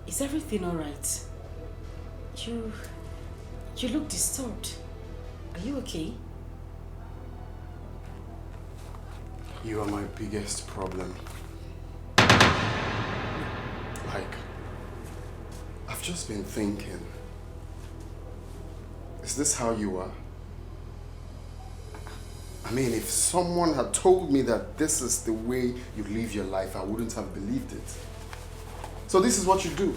Is everything alright? You look disturbed. Are you okay? You are my biggest problem. Like, I've just been thinking, is this how you are? I mean, if someone had told me that this is the way you live your life, I wouldn't have believed it. So this is what you do.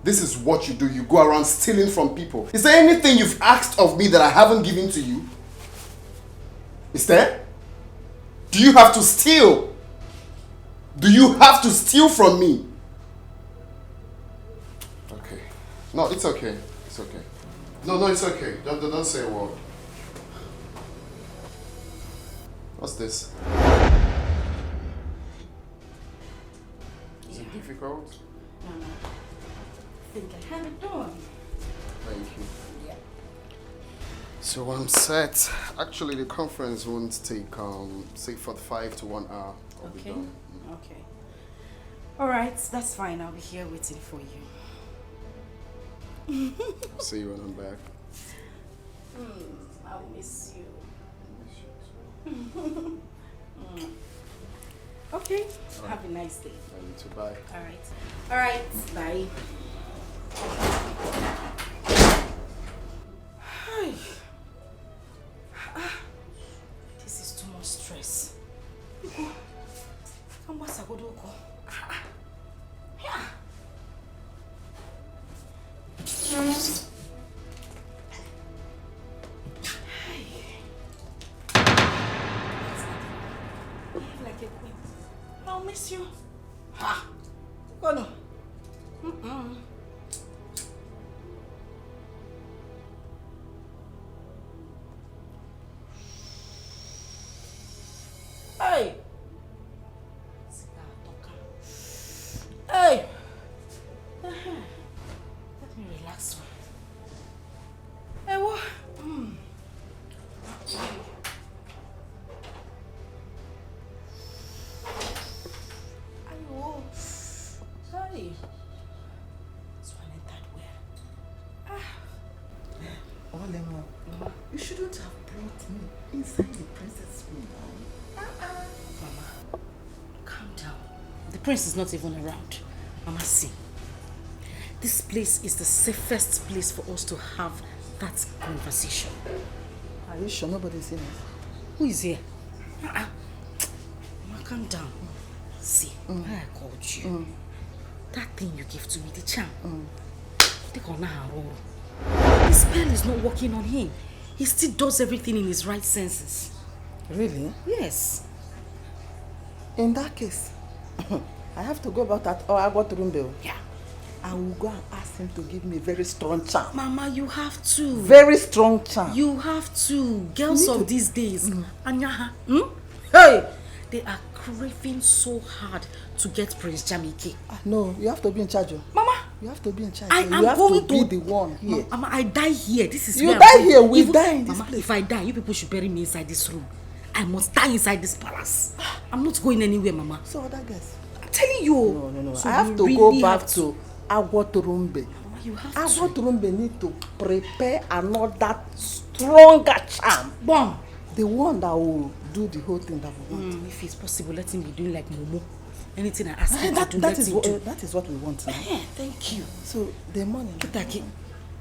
This is what you do. You go around stealing from people. Is there anything you've asked of me that I haven't given to you? Is there? Do you have to steal? Do you have to steal from me? Okay. No, it's okay. It's okay. No, it's okay. Don't say a word. What's this? Is it difficult? No. I think I have it done. Thank you. Yeah. So I'm set. Actually, the conference won't take, say, 45 to 1 hour. I'll be done. Okay. All right, that's fine. I'll be here waiting for you. I'll see you when I'm back. I'll miss you. Okay. Right. Have a nice day. You too. Bye. All right. Bye. This is too much stress. Come on, Sagodoko. Yeah. Like a queen. I'll miss you. Ha! Go no. Hey! Hey! Let me relax. Hey, what? Hey. Swallowed that well. Olemo, you shouldn't have brought me inside the princess room. Mama, calm down. The prince is not even around. Mama, see. This place is the safest place for us to have that conversation. Are you sure nobody's in it? Who is here? Mama, calm down. See, why I called you. That thing you gave to me, the charm. The spell is not working on him. He still does everything in his right senses. Really? Yes. In that case, I have to go about that or I got room bill. Yeah. I will go and ask him to give me a very strong charm. Mama, you have to. Very strong charm. You have to. Girls of these days, Anyaha, hey, they are craving so hard to get Prince Jamike. No, you have to be in charge. Mama, you have to be in charge. I you am have going to be the one here. Mama, I die here. This is you where die here. We die in this Mama, place. if I die, you people should bury me inside this room. I must die inside this palace. I'm not going anywhere, Mama. So other guys. I'm telling you. No. So I have to go back to Agwaturumbe. You have Agwaturumbe need to prepare another stronger charm. Bomb. The one that will do the whole thing that we want. If it's possible, let him be doing like Momo. Anything I ask him to do, let him do. That is what we want now. Thank you. So the money.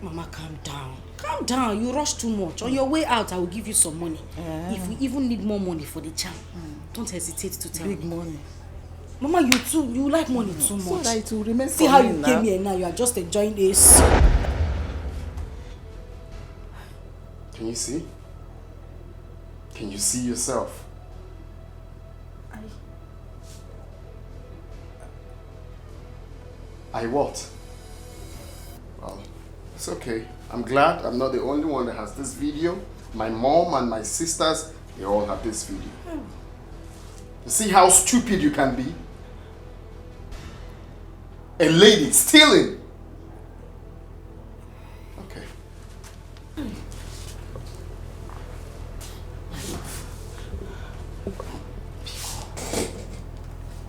Mama, calm down. Calm down. You rush too much. On your way out, I will give you some money. If we even need more money for the charm, don't hesitate to tell me. Big money. Mama, you too. You like money too much. So that it will remain. See how you came here now. You are just enjoying this. Can you see? Can you see yourself? I what? Well, it's okay. I'm glad I'm not the only one that has this video. My mom and my sisters, they all have this video. You see how stupid you can be? A lady stealing. Okay.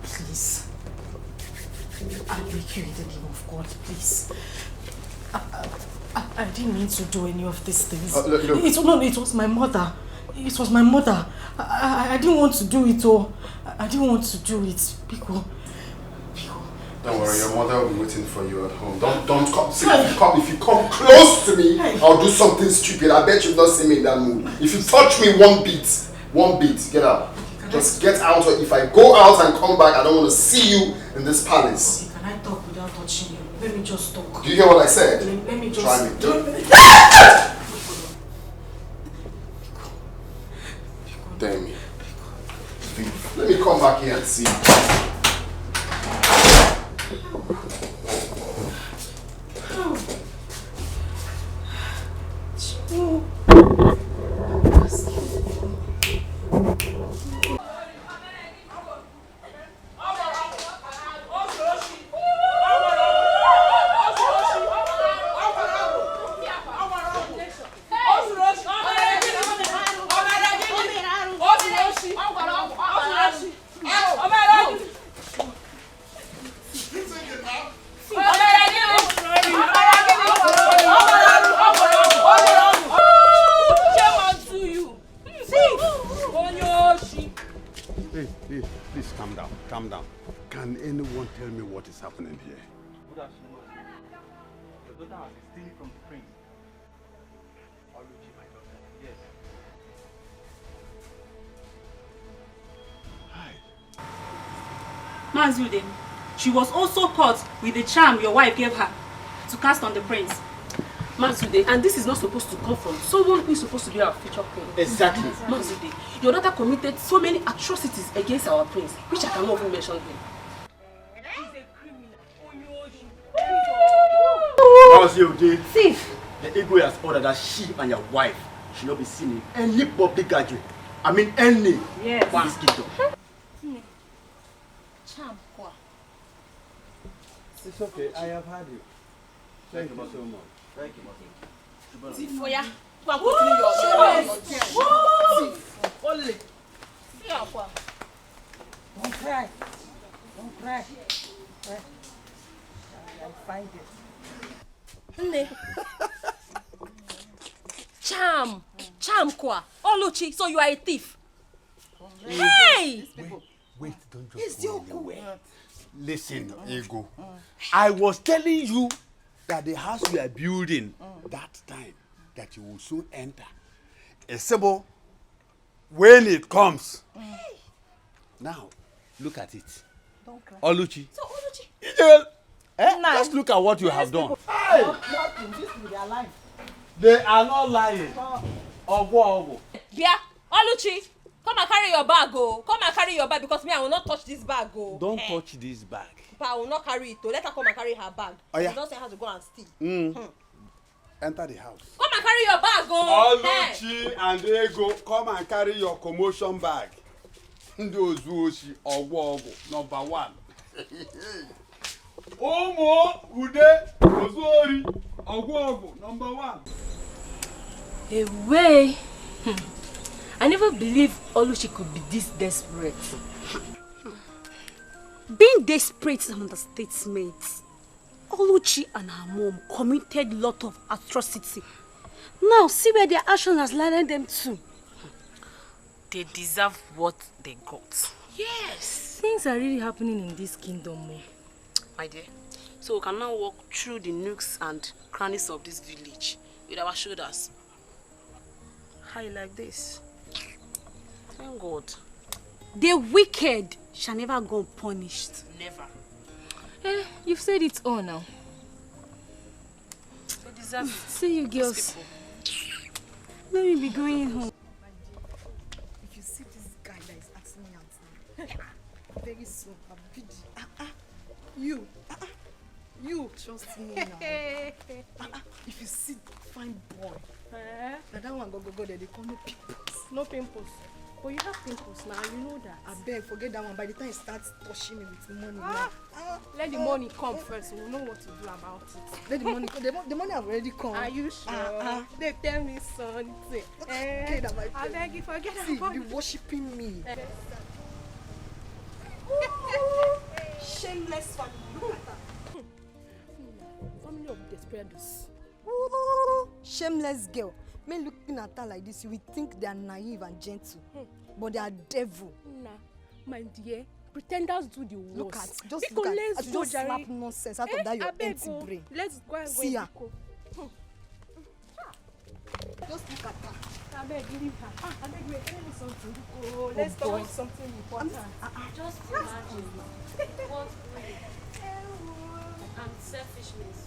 Please. I beg you in the name of God, please. I didn't mean to do any of these things. Look. It was my mother. It was my mother. I didn't want to do it, oh. I didn't want to do it. Pico. Don't worry, your mother will be waiting for you at home. Don't come. See, if you come close to me, I'll do something stupid. I bet you've not seen me in that mood. If you touch me one beat, get out. Just get out. Or if I go out and come back, I don't want to see you in this palace. Okay, can I talk without touching you? Let me just talk. Do you hear what I said? Let me just... Try me. Damn me. Let me come back here and see. Please calm down. Can anyone tell me what is happening here? Good afternoon. Your daughter has been stealing from the prince. Oluchi, my daughter. Yes. Hi. Mazude, she was also caught with the charm your wife gave her to cast on the prince. Mazude, and this is not supposed to come from someone who is supposed to be our future queen. Exactly. Mazude, your daughter committed so many atrocities against our prince, which I cannot even mention here. He's a criminal. Mazude, Thief! the Igwe has ordered that she and your wife should not be seen in any public gathering. I mean any. Yes. In this kingdom. It's okay, I have heard you. Thank you so much. Thank you, Mazude. Tifoya, go and continue your Thief. Only. See how far. Don't cry. Don't cry. I'll find it. Charm kwa. Oluchi, so you are a thief. Hey! Wait, don't just go anywhere. Listen, Ego. I was telling you that the house we are building that time that you will soon enter. Esebo, when it comes. Now, look at it. Don't cry. Oluchi. So Oluchi. Just look at what you have done. Hey! Nothing. This will be their life. They are not lying. Ogo. Bia, Oluchi, come and carry your bag, oh. Come and carry your bag because me, I will not touch this bag, oh. Don't touch this bag. But I will not carry it, oh. Let her come and carry her bag. Oh, yeah. You don't say her to go and steal. Enter the house. Come and carry your bag, oh. Oluchi and Ego, come and carry your commotion bag. Those Ogo, number one. Omo, Ude, Ozori, Ogo, number one. Away. I never believed Oluchi could be this desperate. Being desperate is an understatement. Oluchi and her mom committed a lot of atrocity. Now see where their action has landed them to. They deserve what they got. Yes. Things are really happening in this kingdom, oh. My dear, so we can now walk through the nooks and crannies of this village with our shoulders high like this. Thank God. The wicked shall never go unpunished. Never. You've said it all now. They deserve it. See you girls. Let me be going home. If you see this guy that is asking me out now, very soon I'll be you trust me now. If you see fine boy, now that one go there, they call no pimples. No pimples. But you have pimples now, you know that. I beg, forget that one. By the time he starts touching me with money, Let the money come first, we'll know what to do about it. let the money come. The money have already come. Are you sure? They tell me something. Okay, that my I beg you, forget see, about be it. worshipping me. Shameless family. Look at that. family of Desperados. Ooh, shameless girl. Men looking at her like this, you would think they are naive and gentle. But they are devil. Nah, my dear, pretenders do the worst. Look at, just look at, I should just slap nonsense out of that your empty brain. Let's go and see her. Just look at her. I beg, leave her. I beg, wait, tell me something. Oh, let's talk about something important. Just imagine what and selfishness.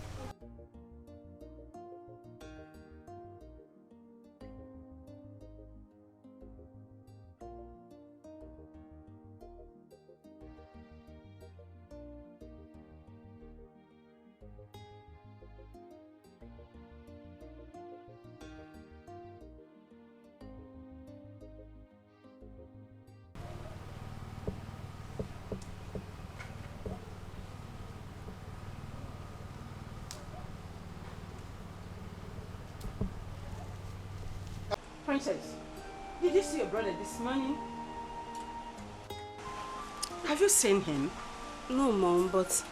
Princess, did you see your brother this morning? Have you seen him? No, Mom, but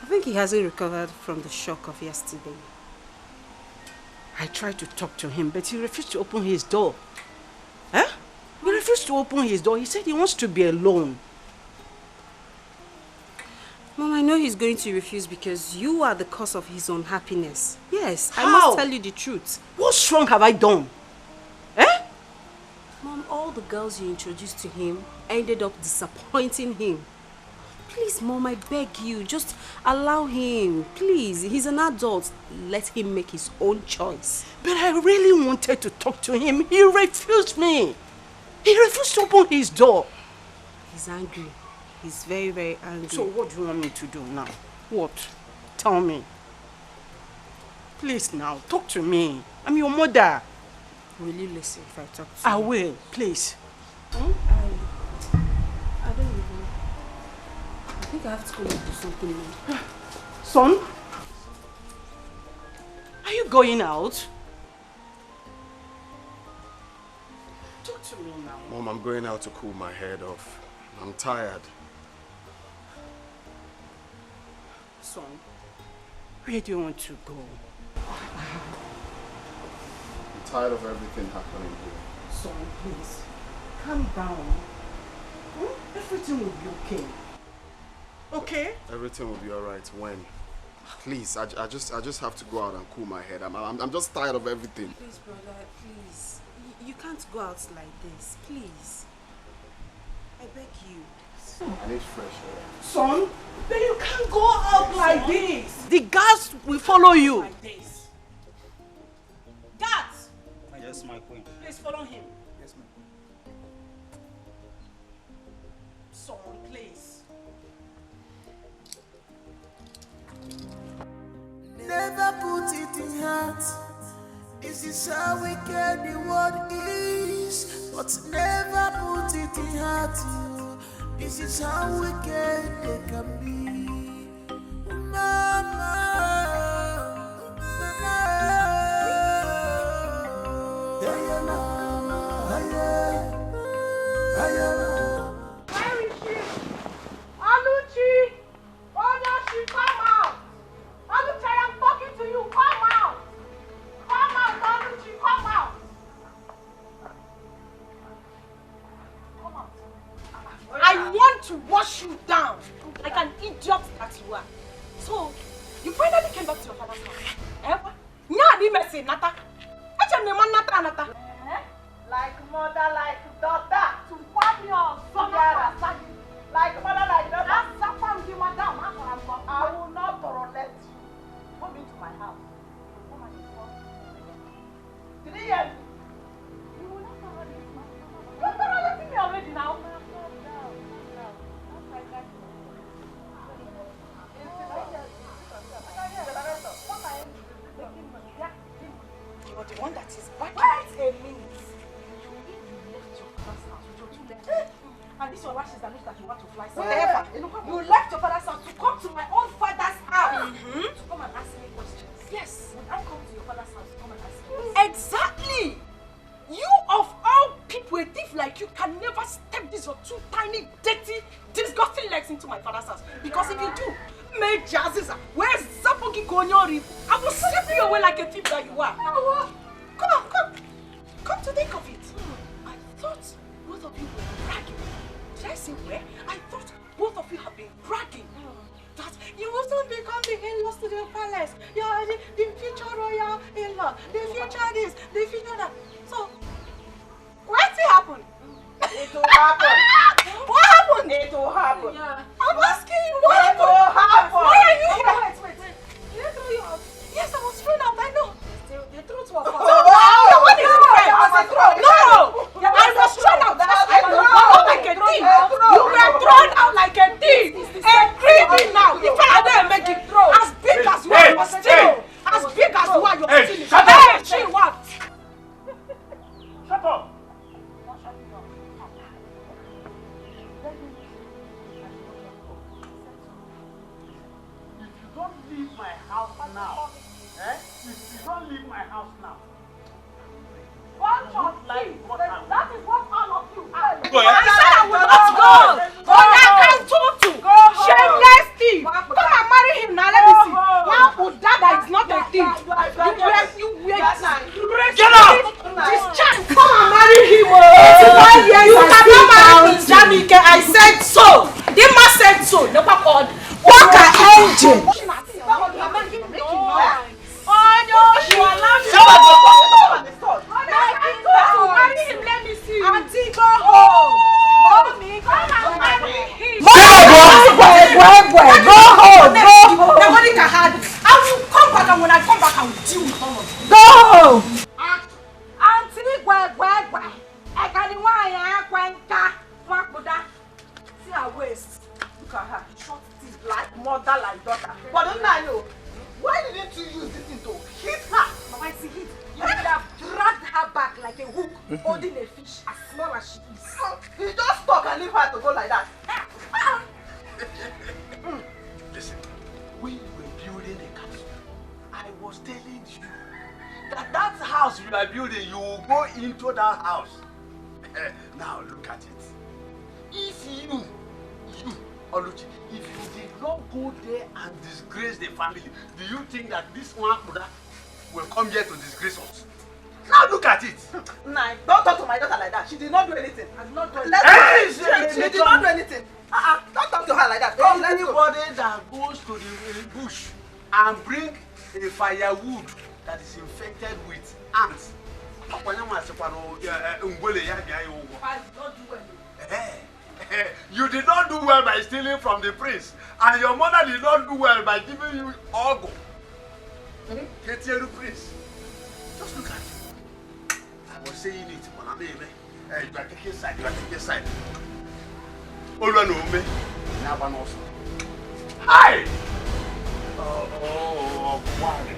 I think he hasn't recovered from the shock of yesterday. I tried to talk to him, but he refused to open his door. Huh? He refused to open his door. He said he wants to be alone. Mom, I know he's going to refuse because you are the cause of his unhappiness. Yes, How? I must tell you the truth. What wrong have I done? Mom, all the girls you introduced to him ended up disappointing him. Please, Mom, I beg you, just allow him. Please, he's an adult. Let him make his own choice. But I really wanted to talk to him. He refused me. He refused to open his door. He's angry. He's very, very angry. So what do you want me to do now? What? Tell me. Please now, talk to me. I'm your mother. Will you listen if I talk to you? I will, please. I don't even... I think I have to go and do something now. Son? Are you going out? Talk to me now. Mom, I'm going out to cool my head off. I'm tired. Son, where do you want to go? I'm tired of everything happening here. Son, please, calm down. Everything will be okay. Okay? Everything will be alright when? Please, I just have to go out and cool my head. I'm just tired of everything. Please, brother, please. You can't go out like this, please. I beg you. I need fresh air. Son, then you can't go out like this. The guards will follow you. Like this. Guards! Yes, my queen. Please follow him. Yes, my queen. Son, please. Never put it in heart. This is how wicked the world is. But never put it in heart. This is how wicked they can be. Mama. Where is she? Aluchi! Oh, no, she come out! Aluchi, I am talking to you. Come out! Come out, Aluchi, come out! Come out. I want to wash you down like an idiot that you are. So, you finally came back to your father's house. Eh? Nya di messy, Nata. Eche ne man Nata. Like mother, like daughter. To form your son. Like mother, like daughter. I will not tolerate you. Come into my house. Come and inform me. Did you hear me? You will not tolerate me. You're tolerating me already now. You're the one that is back. Wait a minute. And this your lashes that looks like you want to fly somewhere. You left your father's house to come to my own father's house to come and ask me questions. Yes. Would I come to your father's house to come and ask you? Exactly. You of all people, a thief like you can never step these your two tiny, dirty, disgusting legs into my father's house. Because if you do, me Jaziza, where's Zapogi Gonyori? I will slip you away like a thief that you are. Come to think of it. I thought both of you were bragging. Did I say where? I thought both of you have been bragging. That you will soon become the in-laws to the palace. You are the future royal in-law. The future this, the future that. So, what's it happen? It will happen. What happened? It will happen. Yeah. I'm asking you, what happened? It will happen. Why are you here? Wait. Did I throw you out? Yes, I was thrown out, I know. The truth was false. No, what is it? No! I was thrown out. I was thrown out like a thief. You were thrown out like a thief. A creepy now. The fella there make it as big as you are, but still. As big as you are, you're still. Hey, she what? Shut up! If you don't leave my house now, if you don't leave my house now, That is what all of you are. Go ahead. I said I will not go. Shameless thief. Come and marry him now. Let me see. Now, Udada is not a thief. You were. Get out! This child, come and marry him. You cannot marry Prince Janike. I said so. The man said so. The papa. Walk an angel. Oh no, you allowed me. Marry him, let me see. Auntie, go home. Mommy, come and marry him. Go home. Nobody can have it. I will come back, and when I come back, I will deal with all of you. Go home. Auntie, I got the one. See her waist. Look at her. Short teeth like mother, like daughter. But don't I know? Why didn't you use this thing to hit her? Mama, I see hit. You would have dragged her back like a hook, holding a fish as small as she is. You just talk and leave her to go like that. Listen, when you were building a castle, I was telling you that house you are building, you will go into that house. Now look at it. If you, Oluchi, if you did not go there and disgrace the family, do you think that this one will come here to disgrace us? Now look at it. Nah, don't talk to my daughter like that. She did not do anything. I did not do anything. She did not do anything. Don't talk to her like that. Anybody that goes to the bush and bring a firewood that is infected with ants, I did not do well. you did not do well by stealing from the prince, and your mother did not do well by giving you ogo. Get here, prince. Just look at it. I was saying it, but I'm you are taking side. You are taking side. All one know me. Now one also. Hi. Oh, why?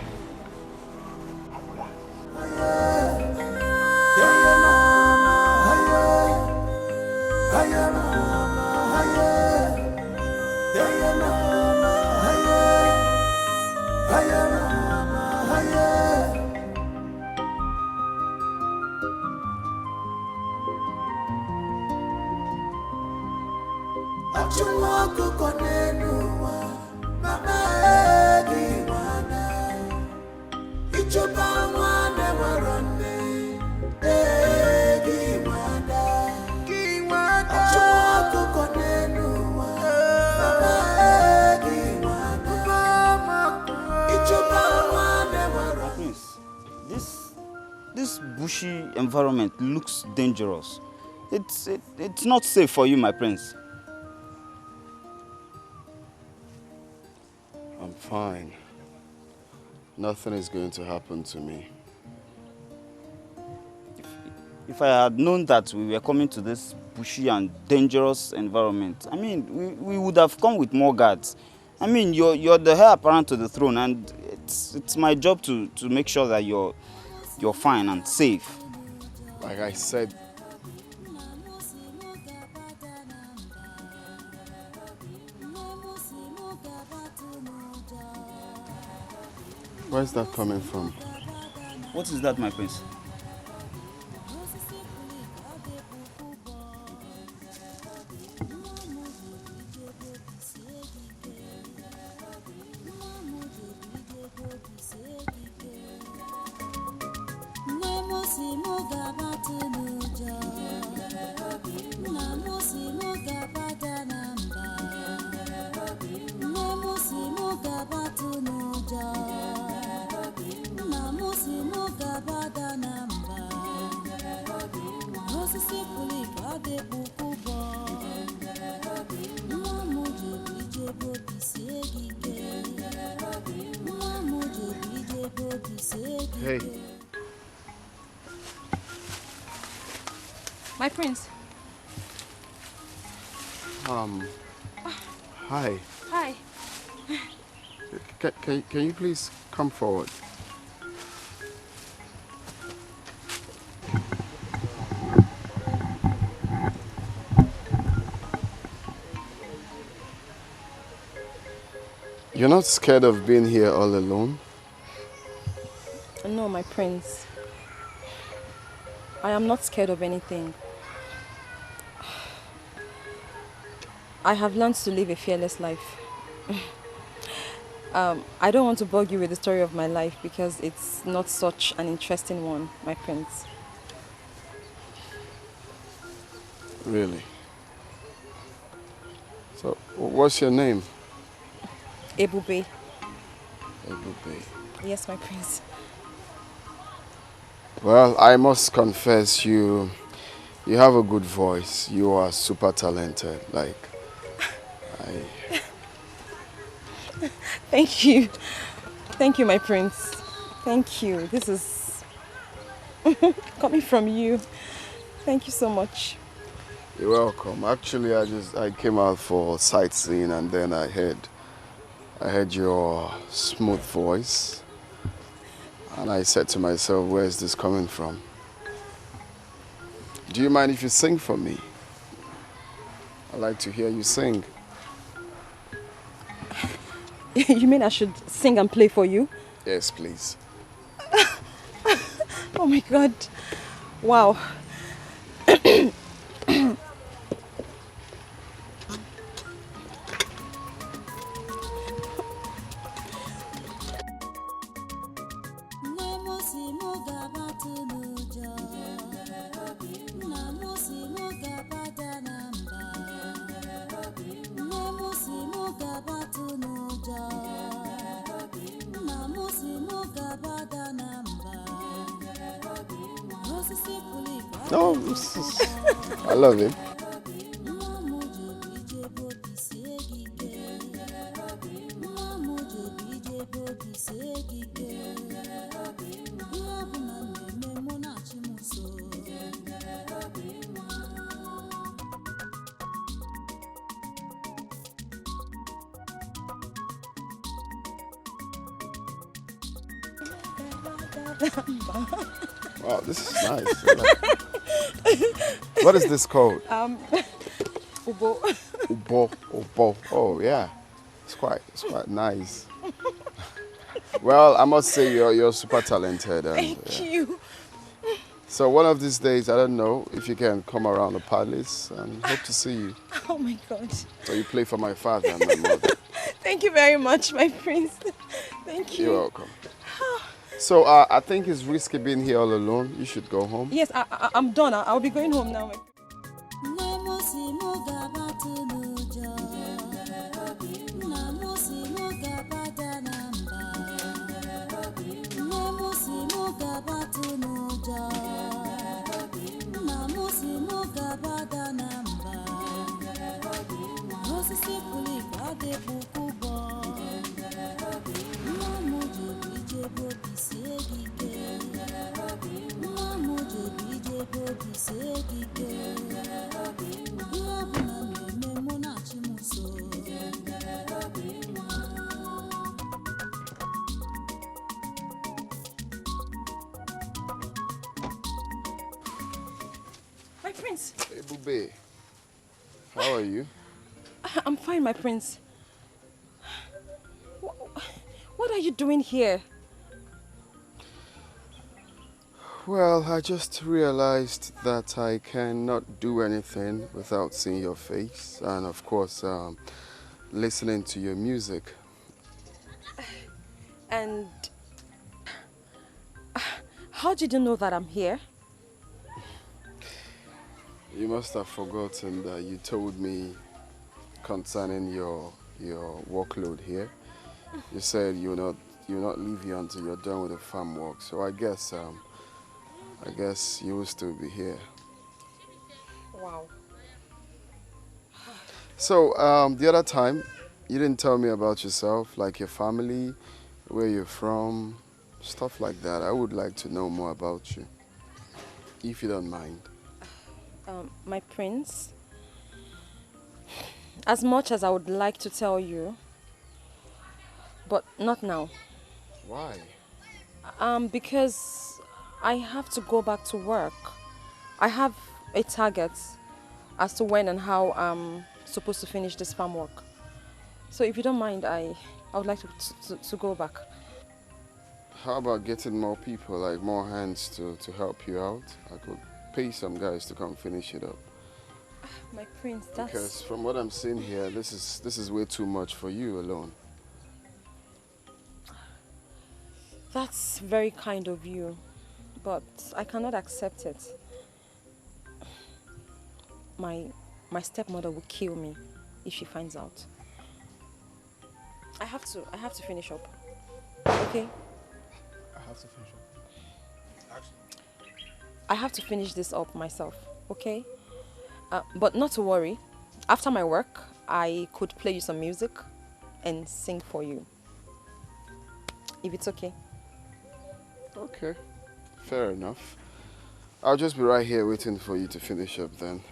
This bushy environment looks dangerous. It's not safe for you, my prince. I'm fine. Nothing is going to happen to me. If I had known that we were coming to this bushy and dangerous environment, I mean, we would have come with more guards. I mean, you're the heir apparent to the throne, and it's my job to make sure that you're fine and safe. Like I said, where's that coming from? What is that, my prince? Hey. My prince. Hi. Hi. Can you please come forward? You're not scared of being here all alone? No, my prince. I am not scared of anything. I have learned to live a fearless life. I don't want to bug you with the story of my life because it's not such an interesting one, my prince. Really? So, what's your name? Ebube. Ebube. Yes, my prince. Well, I must confess, you have a good voice. You are super talented. Thank you. Thank you, my prince. Thank you. This is coming from you. Thank you so much. You're welcome. Actually, I came out for sightseeing and then I heard your smooth voice. And I said to myself, where is this coming from? Do you mind if you sing for me? I'd like to hear you sing. You mean I should sing and play for you? Yes, please. Oh my God. Wow. No, I love him. Wow, this is nice. What is this called? Ubo. Ubo. Oh yeah, it's quite nice. Well, I must say you're super talented. And, Thank you. So one of these days, I don't know if you can come around the palace and hope to see you. Oh my God. So you play for my father and my mother. Thank you very much, my prince. Thank you. You're welcome. So I think it's risky being here all alone. You should go home. Yes, I'm done. I'll be going home now. My prince. Hey, Bube. How are you? I'm fine, my prince. What are you doing here? Well, I just realized that I cannot do anything without seeing your face and, of course, listening to your music. And how did you know that I'm here? You must have forgotten that you told me concerning your workload here. You said you'll not leave here until you're done with the farm work. So I guess you will still be here. Wow. So the other time, you didn't tell me about yourself, like your family, where you're from. stuff like that. I would like to know more about you, if you don't mind. My prince, as much as I would like to tell you, but not now. Why? Because I have to go back to work. I have a target as to when and how I'm supposed to finish this farm work. So if you don't mind, I would like to go back. How about getting more people, like more hands to help you out? I could pay some guys to come finish it up. My prince, that's... Because from what I'm seeing here, this is way too much for you alone. That's very kind of you, but I cannot accept it. My stepmother will kill me if she finds out. I have to finish up. Okay? I have to finish up. I have to finish this up myself, okay? But not to worry. After my work, I could play you some music and sing for you. If it's okay. Okay, fair enough. I'll just be right here waiting for you to finish up then.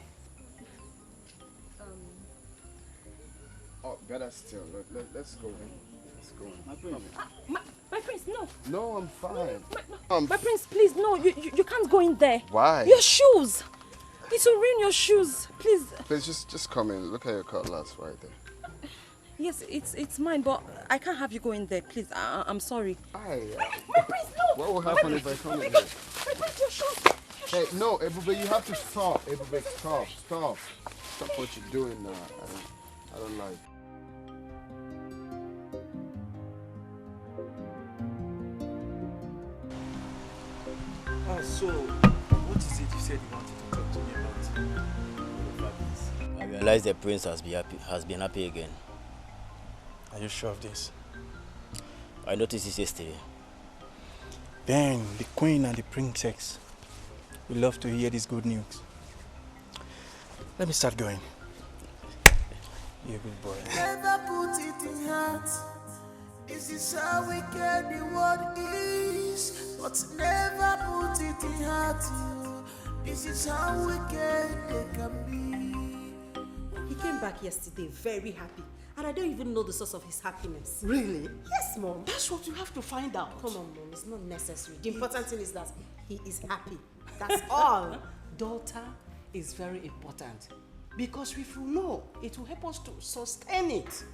Oh, better still. Let's go in. Let's go in. My prince, no. No, I'm fine. My prince, please, no. You can't go in there. Why? Your shoes. It will ruin your shoes. Please. Please, just come in. Look at your cutlass right there. Yes, it's mine, but I can't have you go in there, please. I'm sorry. My prince, no. What will happen if I come in there? there? My prince, your shoes. Hey, no, Ebube, you have to stop. Ebube, stop. Stop what you're doing now. I don't like. So, what is it you said you wanted to talk to me about? I realize the prince has been happy again. Are you sure of this? I noticed this yesterday. Then the queen and the princess will love to hear this good news. Let me start going. You're a good boy. Never put it in heart. This is how wicked the world is. But never put it in heart. This is how wicked they can be. He came back yesterday very happy. And I don't even know the source of his happiness. Really? Yes, Mom. That's what you have to find out. Come on, Mom. It's not necessary. The important thing is that he is happy. That's all. Daughter is very important. Because if you know, it will help us to sustain it.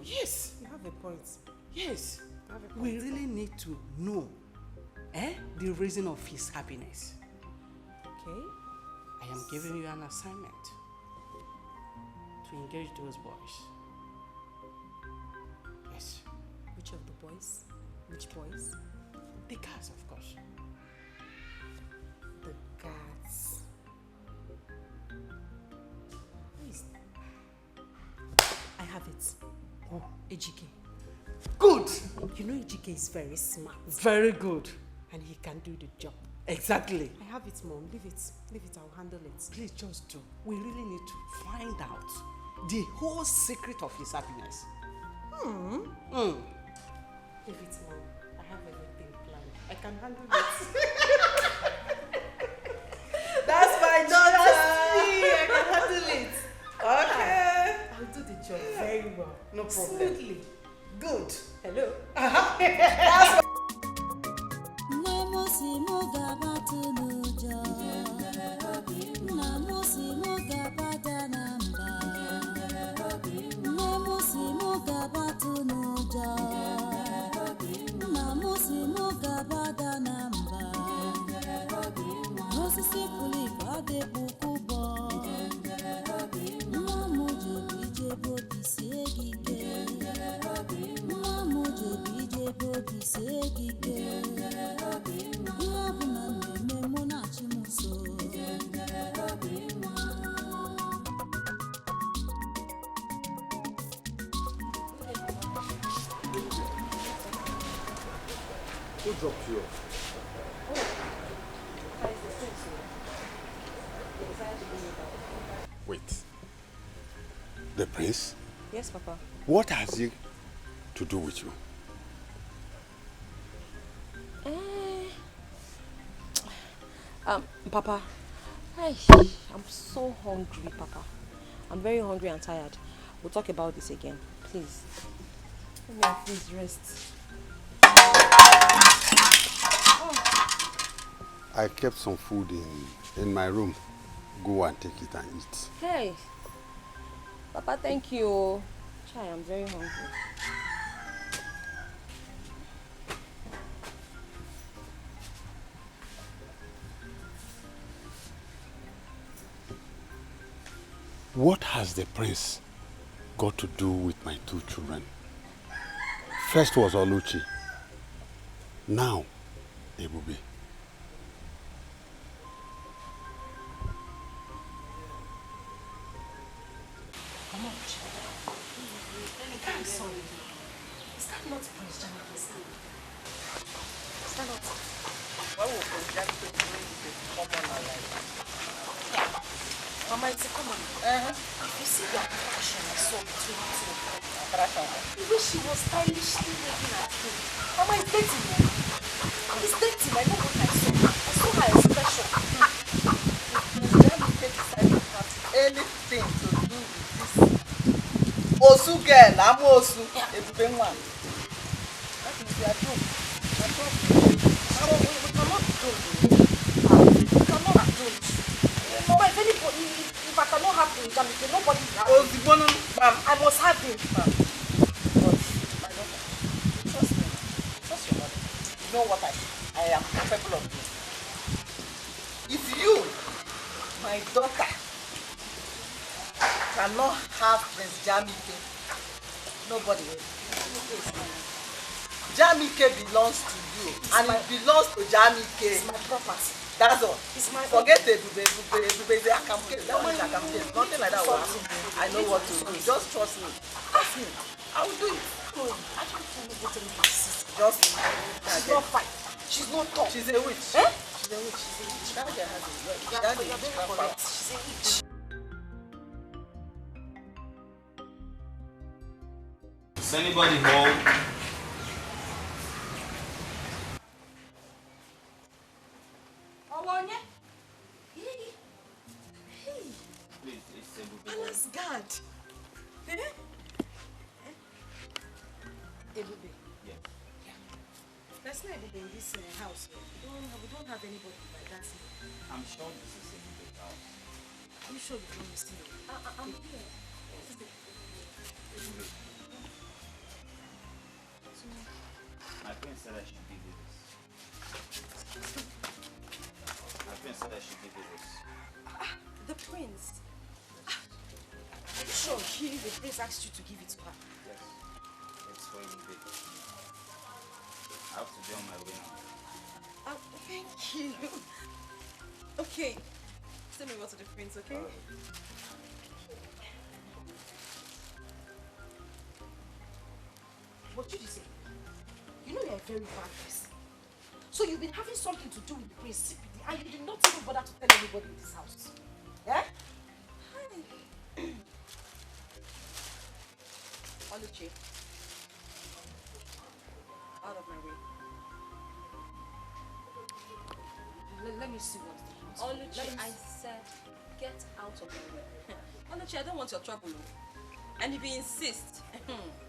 Yes. You have a point. Yes. We really need to know the reason of his happiness. Okay. I am giving you an assignment to engage those boys. Yes. Which of the boys? Which boys? The cats, of course. The cats. Please. I have it. Oh, Ejike. Good. You know Ejike is very smart. Very good. And he can do the job. Exactly. I have it, Mom. Leave it. Leave it. I'll handle it. Please just do. We really need to find out the whole secret of his happiness. Leave it, Mom. I have everything planned. I can handle it. That's my daughter. I can handle it. Okay. I'll do the job very well. No problem. Smoothly. Good. Hello. Who dropped you off? Wait. The prince? Yes, Papa. What has he to do with you? Papa, I'm so hungry, Papa. I'm very hungry and tired. We'll talk about this again, please. Let me please rest. I kept some food in my room. Go and take it and eat. Hey, Papa, thank you. Chai, I'm very hungry. What has the prince got to do with my 2 children? First was Oluchi. Now, Ebube. I'm sorry. Is that not Prince Jamaica's son? Is that not? Why would Prince Jamaica bring the common alive? Mama, it's a common. You see the attraction I saw between the two of them. Attraction? The way she was stylishly looking at him. Mama, it's dating, man. It's dating. I know what I saw. I saw her expression. Prince Jamaica decided to have anything to do with this Osu girl, I'm Osu. Ebube one. That is their joke. Their joke. We cannot do it. We cannot do it. Mama, if anybody, if I cannot have him, Jamaica, nobody will have him. I must have him. But my daughter, trust me. Trust your mother. You know what I am capable of doing. If you, my daughter, cannot have Prince Jamike, nobody will. Jamike belongs to you, and it belongs to Jamike. It's my property. That's all. It's my Forget the Ebube, the Akamke. That one is Akamke. Nothing like that will happen. I know what to do. Just trust me. Trust me. I will do it. I can't tell me what to do. Just she's not fine. She's not tough. She's a witch. Eh? She's a witch. She's a witch. That girl has a witch. You're very correct. She's a witch. Is anybody home? Owonya? Please, it's Ebube. Allah's God. Eh? Ebube. Yeah. There's no Ebube in this house. We don't have anybody like that. I'm sure this is Ebube's house. Are you sure you don't listen? I'm here. Ebube. My friend said I should give you this. My friend said I should give you this. The prince. Are you sure the prince asked you to give it to her? Yes. It's for Ebube. I have to be on my way now. Thank you. Okay. Send me over to the prince, okay? What did you say? You know you're a very bad person. So you've been having something to do with the prince secretly, and you did not even bother to tell anybody in this house. Yeah? Oluchi. Out of my way. Let me see what's the house. Oluchi, I said, get out of my way. Oluchi, I don't want your trouble. And if you insist,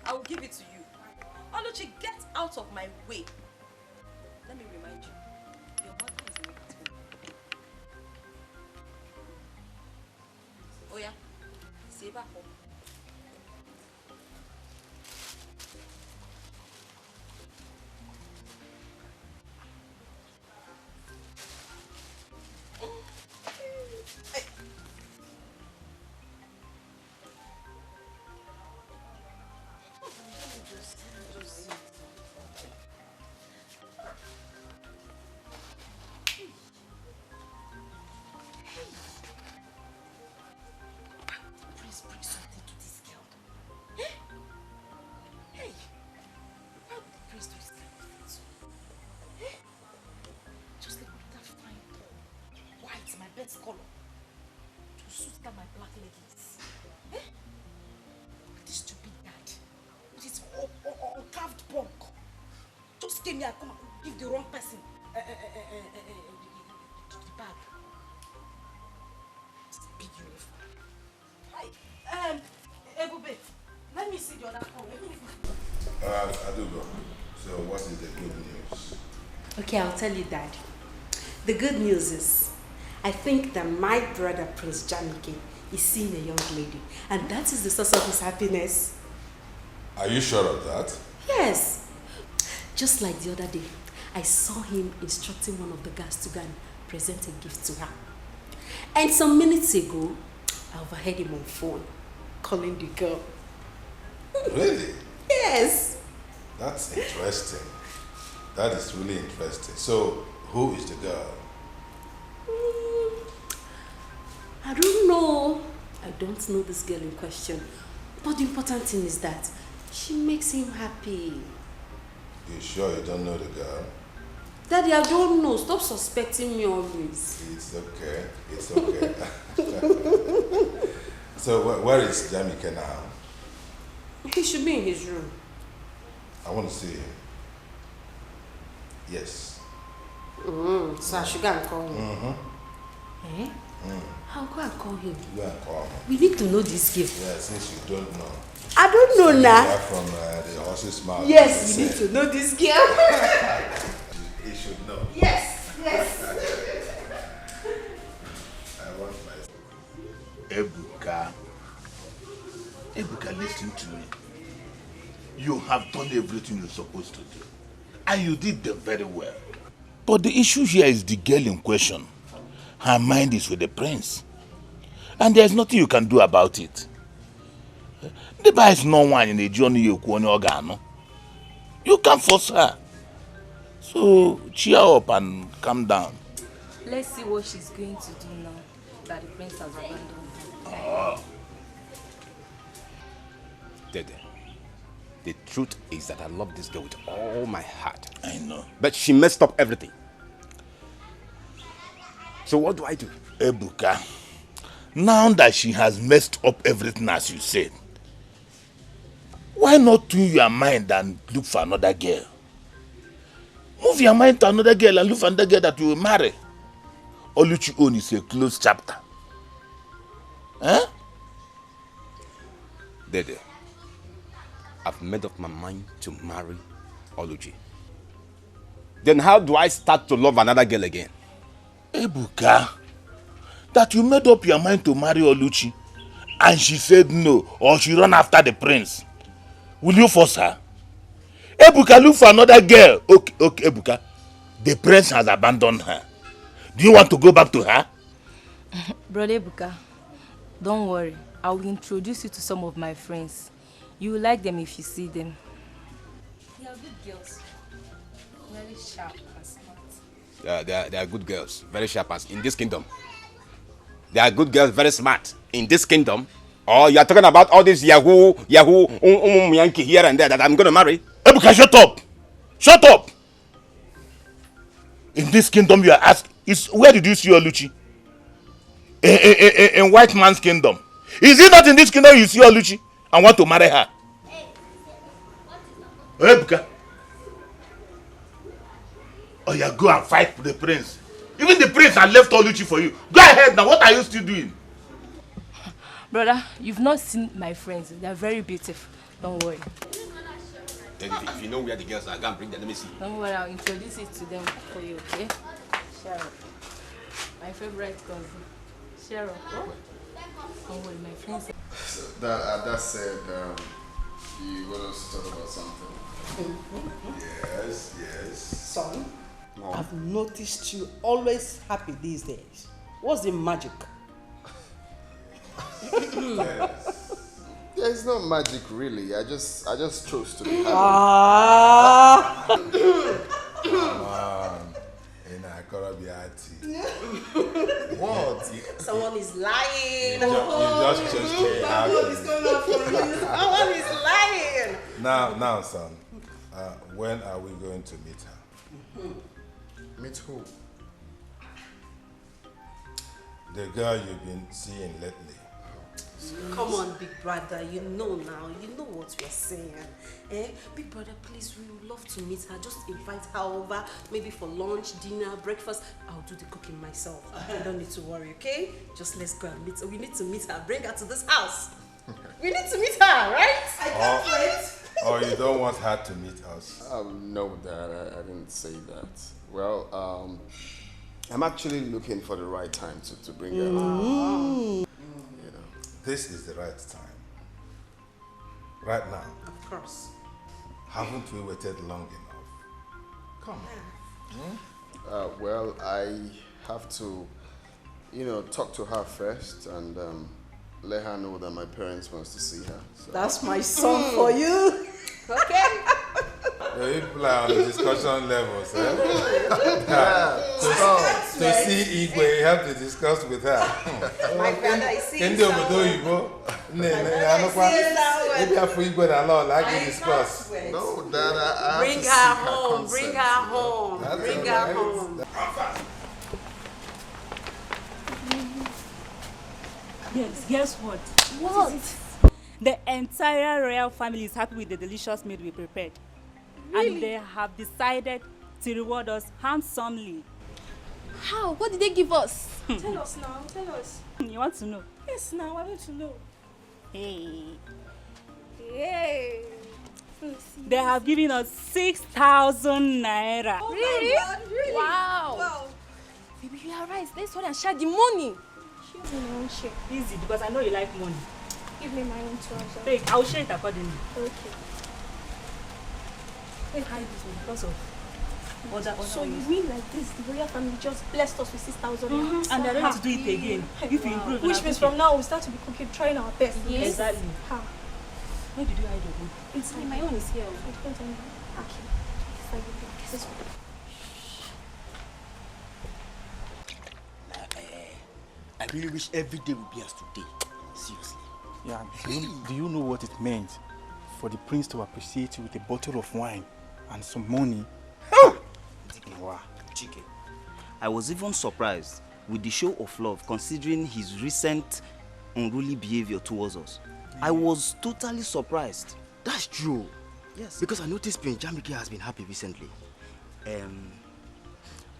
I will give it to you. Oluchi, get out of my way. Let me remind you, your mother is not at home. Oh yeah, save her home. Color to suit that my black leggings. Eh? This stupid dad with his carved punk just came here and come and give the wrong person the bag. Okay, I'll tell you, Dad. The good news is, I think that my brother, Prince Jamike, is seeing a young lady, and that is the source of his happiness. Are you sure of that? Yes. Just like the other day, I saw him instructing one of the guys to go and present a gift to her. And some minutes ago, I overheard him on phone, calling the girl. Really? Yes. That's interesting. That is really interesting. So, who is the girl? I don't know. I don't know this girl in question. But the important thing is that she makes him happy. You sure you don't know the girl? Daddy, I don't know. Stop suspecting me always. It's okay. It's okay. So, where is Jamike now? He should be in his room. I want to see him. Yes. So I should go and call him. Mm-hmm. Eh? I'll go and call him. Go and call him. We need to know this gift. Yeah, since you don't know. I don't know now. Back from the horse's mouth. Yes, we need to know this girl. He should know. Yes, yes. I want my... Ebuka, listen to me. You have done everything you're supposed to do. And you did them very well. But the issue here is the girl in question. Her mind is with the prince. And there's nothing you can do about it. The boy is no one in the journey you organo. You can't force her. So cheer up and calm down. Let's see what she's going to do now that the prince has abandoned her. Oh. Dede, the truth is that I love this girl with all my heart. I know. But she messed up everything. So what do I do? Ebuka, now that she has messed up everything as you said, why not tune your mind and look for another girl? Move your mind to another girl and look for another girl that you will marry. Oluchi own is a closed chapter. Huh? Dede, I've made up my mind to marry Oluchi. Then how do I start to love another girl again? Ebuka, that you made up your mind to marry Oluchi and she said no, or she run after the prince. Will you force her? Ebuka, look for another girl. Okay, Ebuka. The prince has abandoned her. Do you want to go back to her? Brother Ebuka, don't worry. I will introduce you to some of my friends. You will like them if you see them. They are good girls. Very sharp and smart. They are good girls, very sharp as in this kingdom. They are good girls, very smart in this kingdom. Or you are talking about all this Yahoo, Yankee here and there that I'm going to marry? Ebuka, shut up! Shut up! In this kingdom you are asked, where did you see Oluchi? In white man's kingdom. Is it not in this kingdom you see Oluchi and want to marry her? Ebuka. Oh yeah, go and fight for the prince. Even the prince had left Oluchi for you. Go ahead now, what are you still doing? Brother, you've not seen my friends. They are very beautiful. Don't worry. Then if you know where the girls are, go and bring them. Let me see. Don't worry, I'll introduce it to them for you, okay? Cheryl. My favorite cousin. Cheryl. Oh. Don't worry, my friends. So that said, you want us to talk about something? Yes, yes. Son, I've noticed you always happy these days. What's the magic? Yes. There's no magic really. I just chose to be happy. Come on. What? Someone is lying. You just chose to be happy. What is going on for you? Someone is lying. Now, son. When are we going to meet her? Meet who? The girl you've been seeing lately. Come on, big brother. You know now. You know what we're saying. Big brother, please, we would love to meet her. Just invite her over, maybe for lunch, dinner, breakfast. I'll do the cooking myself. You don't need to worry, okay? Just let's go and meet her. We need to meet her. Bring her to this house. We need to meet her, right? I can't wait. Or you don't want her to meet us? No, Dad, I didn't say that. Well, I'm actually looking for the right time to bring her. You know. This is the right time. Right now. Of course. Haven't we waited long enough? Come on. Well, I have to, talk to her first and let her know that my parents wants to see her. So. That's my song for you. Okay. You play on the discussion levels, eh? To see Igwe, you have to discuss with her. My brother is seeing Maybe after Igwe the law, like you discuss. No, Dad, I have Bring to her seek home, consent. bring her home, bring her home. Yes, guess what? What? The entire royal family is happy with the delicious meal we prepared. Really? And they have decided to reward us handsomely. How? What did they give us? Tell us now, tell us. You want to know? Yes, now, I want to know. Hey. Yay! They have given us 6,000 naira. Oh Really? my God, really? Wow. Baby, you are right. Let's go and share the money. Give me my own share. Easy, because I know you like money. Give me my own trouser. Take, I'll share it accordingly. Okay. Hey, hide this one because of other So you ways. mean like this, the royal family just blessed us with 6,000 naira? And they're ready to do it again. If you improve. Which means from now we start to be cooking, trying our best. Yes. Exactly. How? Where did you hide your own? Inside. My own is here. I don't know. Okay. If I give you this one. I really wish every day would be as today. Seriously. Yeah, do you know what it meant for the prince to appreciate you with a bottle of wine and some money? Wow. Chike, I was even surprised with the show of love considering his recent unruly behavior towards us. I was totally surprised. That's true. Yes. Because I noticed Prince Jamike has been happy recently.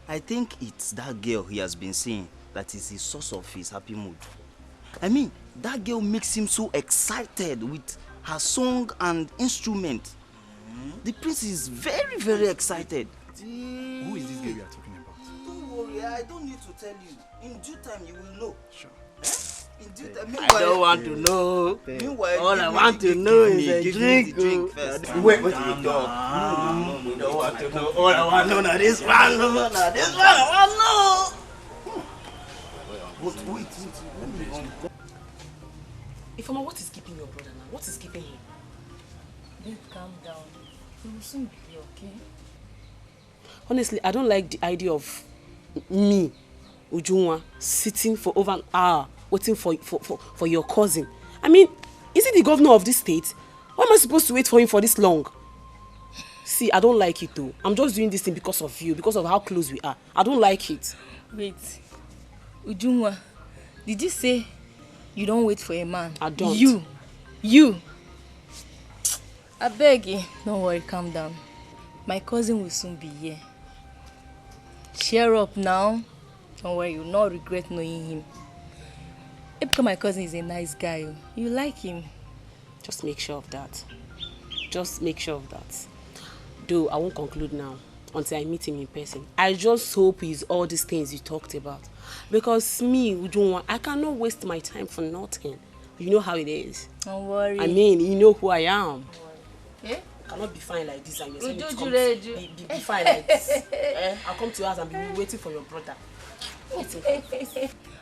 I think it's that girl he has been seeing that is the source of his happy mood. I mean, that girl makes him so excited with her song and instrument. The prince is very, very excited. Who is this girl you are talking about? Don't worry, I don't need to tell you. In due time, you will know. Sure. In due time. I don't want to know. Meanwhile, all I want to know is a drink. First. Wait, you don't want to know. All I want to know now this one. No, this one I want to know. Wait. Ifeoma, what is keeping your brother now? What is keeping him? Babe, calm down. We will soon be here, okay? Honestly, I don't like the idea of me, Ujunwa, sitting for over an hour waiting for your cousin. I mean, is he the governor of this state? Why am I supposed to wait for him for this long? See, I don't like it though. I'm just doing this thing because of you, because of how close we are. I don't like it. Wait. Ujunwa, did you say you don't wait for a man? I don't. You. I beg you. Don't worry, calm down. My cousin will soon be here. Cheer up now. Don't worry, you'll not regret knowing him. Because my cousin is a nice guy. You like him. Just make sure of that. Just make sure of that. Though I won't conclude now until I meet him in person. I just hope he's all these things you talked about. Because me, Ujunwa, I cannot waste my time for nothing. You know how it is. Don't worry. I mean, you know who I am. Eh? I cannot be fine like this and you're saying Uju, be fine like this. I'll come to your house and be waiting for your brother.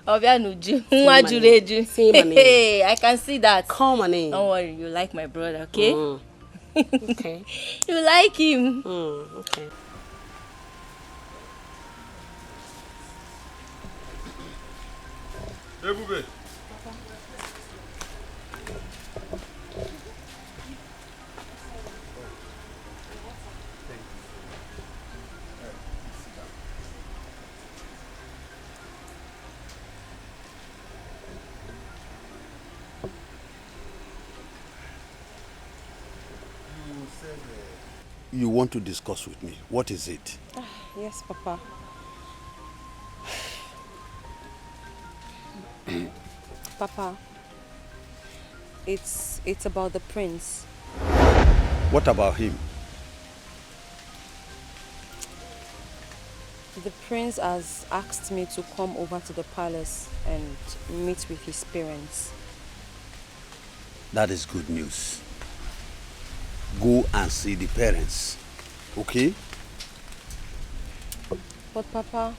Obianuju. Say I can see that. Call my name. Don't worry, you like my brother, okay? Okay. You like him. Okay. Ebube. You want to discuss with me. What is it? Yes, Papa. Papa, it's about the prince. What about him? The prince has asked me to come over to the palace and meet with his parents. That is good news. Go and see the parents, okay? But Papa,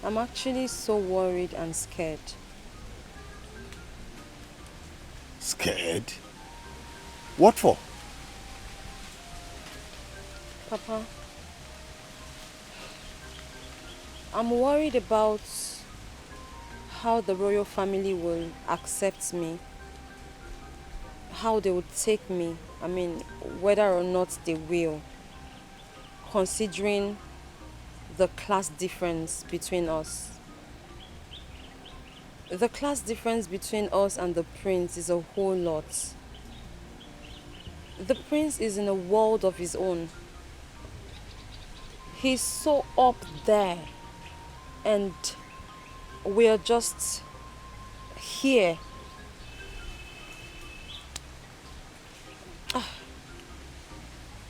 I'm actually so worried and scared. Scared? What for? Papa, I'm worried about how the royal family will accept me, how they would take me, I mean, whether or not they will, considering the class difference between us. The class difference between us and the prince is a whole lot. The prince is in a world of his own. He's so up there, and we're just here.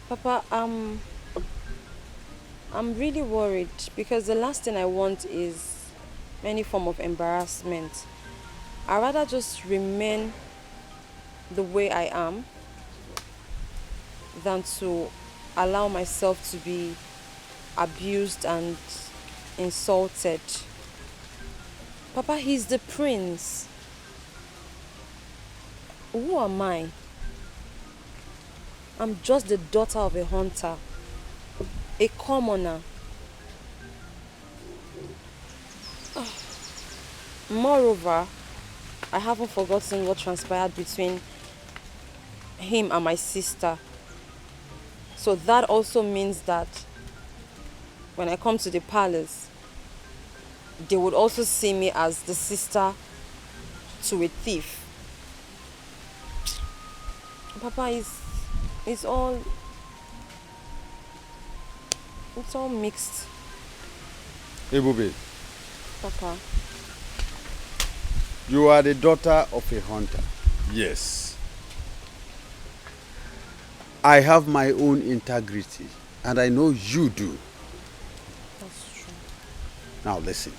Papa, I'm really worried because the last thing I want is any form of embarrassment. I'd rather just remain the way I am than to allow myself to be abused and insulted. Papa, he's the prince. Who am I? I'm just the daughter of a hunter, a commoner. Moreover, I haven't forgotten what transpired between him and my sister. So that also means that when I come to the palace, they would also see me as the sister to a thief. Papa, it's all mixed. Ebube, Papa. you are the daughter of a hunter. Yes. I have my own integrity, and I know you do. That's true. Now listen.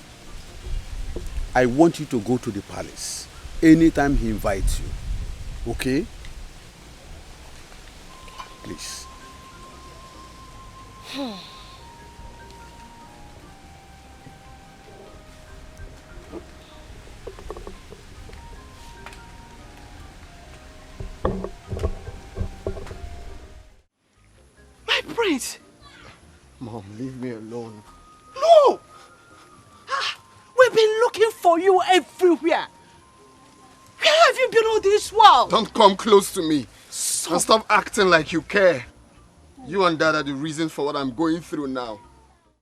I want you to go to the palace anytime he invites you. Okay? Please. My prince! Mom, leave me alone. No! We've been looking for you everywhere. Where have you been all this while? Don't come close to me. And stop acting like you care. You and Dad are the reason for what I'm going through now.